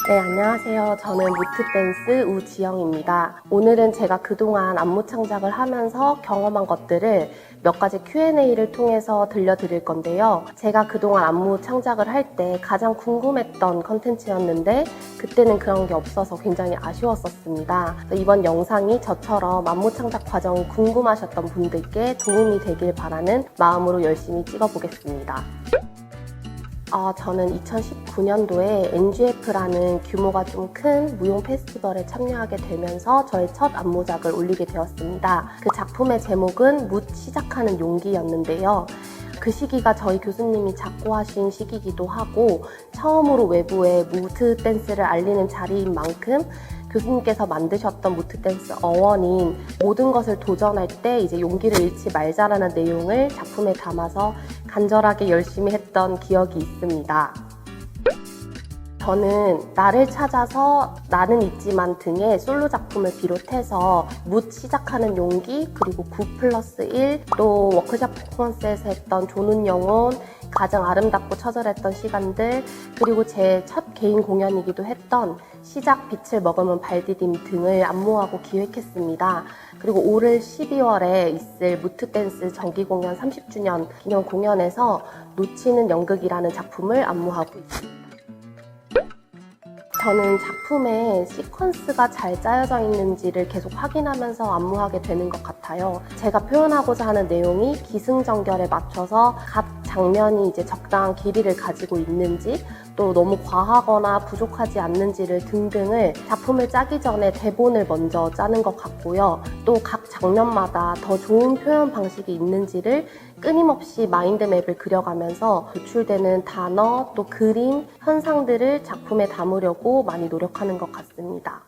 네, 안녕하세요. 저는 무트댄스 우지영입니다. 오늘은 제가 그동안 안무 창작을 하면서 경험한 것들을 몇 가지 Q&A를 통해서 들려드릴 건데요. 제가 그동안 안무 창작을 할 때 가장 궁금했던 컨텐츠였는데 그때는 그런 게 없어서 굉장히 아쉬웠었습니다. 이번 영상이 저처럼 안무 창작 과정이 궁금하셨던 분들께 도움이 되길 바라는 마음으로 열심히 찍어보겠습니다. 저는 2019년도에 NGF라는 규모가 좀 큰 무용 페스티벌에 참여하게 되면서 저의 첫 안무작을 올리게 되었습니다. 그 작품의 제목은 묻 시작하는 용기였는데요. 그 시기가 저희 교수님이 작고하신 시기이기도 하고 처음으로 외부에 무트 댄스를 알리는 자리인 만큼 교수님께서 만드셨던 무트댄스 어원인 모든 것을 도전할 때 이제 용기를 잃지 말자라는 내용을 작품에 담아서 간절하게 열심히 했던 기억이 있습니다. 저는 나를 찾아서 나는 있지만 등의 솔로 작품을 비롯해서 묻 시작하는 용기, 그리고 9+1, 또 워크숍 퍼포먼스에서 했던 조는 영혼, 가장 아름답고 처절했던 시간들, 그리고 제 첫 개인 공연이기도 했던 시작 빛을 머금은 발디딤 등을 안무하고 기획했습니다. 그리고 올해 12월에 있을 무트댄스 정기공연 30주년 기념 공연에서 놓치는 연극이라는 작품을 안무하고 있습니다. 저는 작품에 시퀀스가 잘 짜여져 있는지를 계속 확인하면서 안무하게 되는 것 같아요. 제가 표현하고자 하는 내용이 기승전결에 맞춰서 각 장면이 이제 적당한 길이를 가지고 있는지, 또 너무 과하거나 부족하지 않는지를 등등을 작품을 짜기 전에 대본을 먼저 짜는 것 같고요. 또 각 장면마다 더 좋은 표현 방식이 있는지를 끊임없이 마인드맵을 그려가면서 노출되는 단어, 또 그림, 현상들을 작품에 담으려고 많이 노력하는 것 같습니다.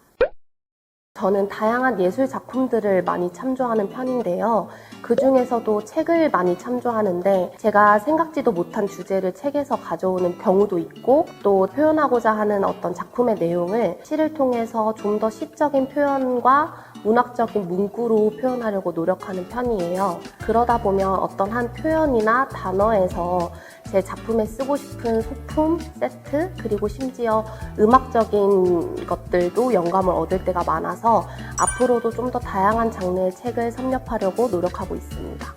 저는 다양한 예술 작품들을 많이 참조하는 편인데요. 그 중에서도 책을 많이 참조하는데 제가 생각지도 못한 주제를 책에서 가져오는 경우도 있고, 또 표현하고자 하는 어떤 작품의 내용을 시를 통해서 좀 더 시적인 표현과 문학적인 문구로 표현하려고 노력하는 편이에요. 그러다 보면 어떤 한 표현이나 단어에서 제 작품에 쓰고 싶은 소품, 세트, 그리고 심지어 음악적인 것들도 영감을 얻을 때가 많아서 앞으로도 좀 더 다양한 장르의 책을 섭렵하려고 노력하고 있습니다.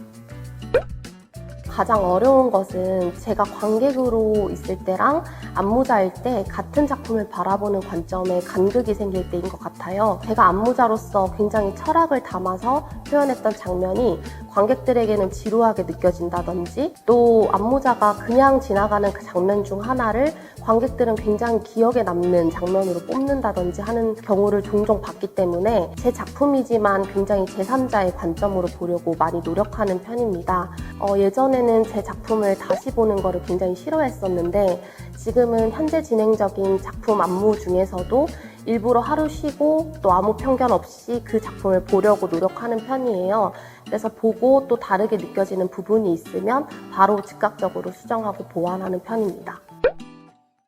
가장 어려운 것은 제가 관객으로 있을 때랑 안무자일 때 같은 작품을 바라보는 관점에 간극이 생길 때인 것 같아요. 제가 안무자로서 굉장히 철학을 담아서 표현했던 장면이 관객들에게는 지루하게 느껴진다든지, 또 안무자가 그냥 지나가는 그 장면 중 하나를 관객들은 굉장히 기억에 남는 장면으로 뽑는다든지 하는 경우를 종종 봤기 때문에 제 작품이지만 굉장히 제3자의 관점으로 보려고 많이 노력하는 편입니다. 예전에는 제 작품을 다시 보는 거를 굉장히 싫어했었는데 지금은 현재 진행적인 작품 안무 중에서도 일부러 하루 쉬고 또 아무 편견 없이 그 작품을 보려고 노력하는 편이에요. 그래서 보고 또 다르게 느껴지는 부분이 있으면 바로 즉각적으로 수정하고 보완하는 편입니다.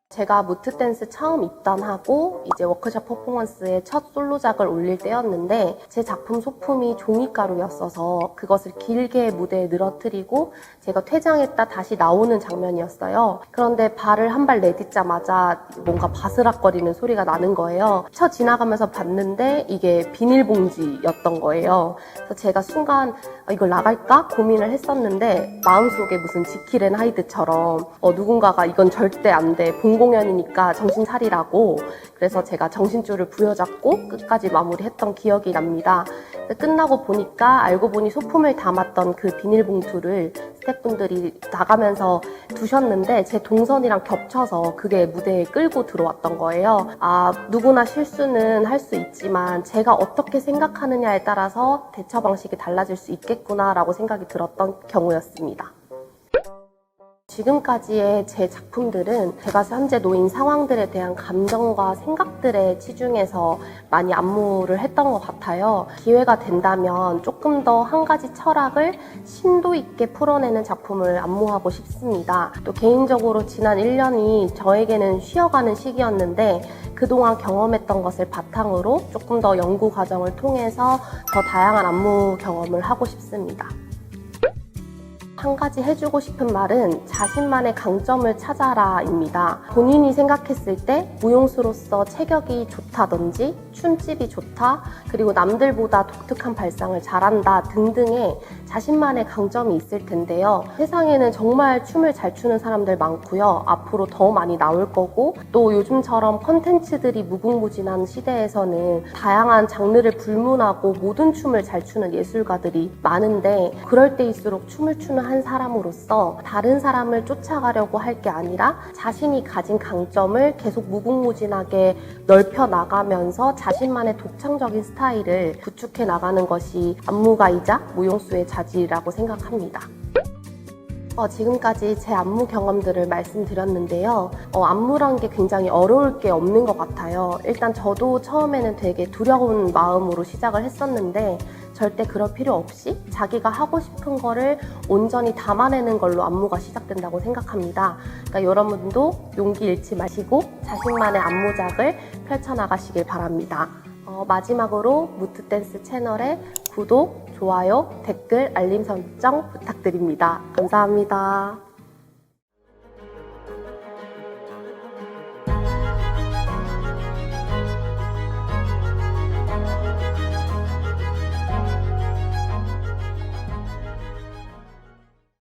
제가 무트댄스 처음 입단하고 이제 워크숍 퍼포먼스의 첫 솔로작을 올릴 때였는데 제 작품 소품이 종이가루였어서 그것을 길게 무대에 늘어뜨리고 제가 퇴장했다 다시 나오는 장면이었어요. 그런데 발을 한 발 내딛자마자 뭔가 바스락거리는 소리가 나는 거예요. 스쳐 지나가면서 봤는데 이게 비닐봉지였던 거예요. 그래서 제가 순간 이걸 나갈까 고민을 했었는데 마음속에 무슨 지킬 앤 하이드처럼 누군가가 이건 절대 안 돼, 공연이니까 정신 차리라고, 그래서 제가 정신줄을 부여잡고 끝까지 마무리했던 기억이 납니다. 끝나고 보니까 알고 보니 소품을 담았던 그 비닐봉투를 스태프분들이 나가면서 두셨는데 제 동선이랑 겹쳐서 그게 무대에 끌고 들어왔던 거예요. 누구나 실수는 할 수 있지만 제가 어떻게 생각하느냐에 따라서 대처 방식이 달라질 수 있겠구나 라고 생각이 들었던 경우였습니다. 지금까지의 제 작품들은 제가 현재 놓인 상황들에 대한 감정과 생각들에 치중해서 많이 안무를 했던 것 같아요. 기회가 된다면 조금 더 한 가지 철학을 심도 있게 풀어내는 작품을 안무하고 싶습니다. 또 개인적으로 지난 1년이 저에게는 쉬어가는 시기였는데 그동안 경험했던 것을 바탕으로 조금 더 연구 과정을 통해서 더 다양한 안무 경험을 하고 싶습니다. 한 가지 해주고 싶은 말은 자신만의 강점을 찾아라입니다. 본인이 생각했을 때 무용수로서 체격이 좋다든지 춤집이 좋다, 그리고 남들보다 독특한 발상을 잘한다 등등의 자신만의 강점이 있을 텐데요. 세상에는 정말 춤을 잘 추는 사람들 많고요. 앞으로 더 많이 나올 거고, 또 요즘처럼 컨텐츠들이 무궁무진한 시대에서는 다양한 장르를 불문하고 모든 춤을 잘 추는 예술가들이 많은데, 그럴 때일수록 춤을 추는 한 사람으로서 다른 사람을 쫓아가려고 할 게 아니라 자신이 가진 강점을 계속 무궁무진하게 넓혀 나가면서 자신만의 독창적인 스타일을 구축해 나가는 것이 안무가이자 무용수의 자질이라고 생각합니다. 지금까지 제 안무 경험들을 말씀드렸는데요. 안무란 게 굉장히 어려울 게 없는 것 같아요. 일단 저도 처음에는 되게 두려운 마음으로 시작을 했었는데 절대 그럴 필요 없이 자기가 하고 싶은 거를 온전히 담아내는 걸로 안무가 시작된다고 생각합니다. 그러니까 여러분도 용기 잃지 마시고 자신만의 안무작을 펼쳐나가시길 바랍니다. 마지막으로 무트댄스 채널에 구독, 좋아요, 댓글, 알림 설정 부탁드립니다. 감사합니다.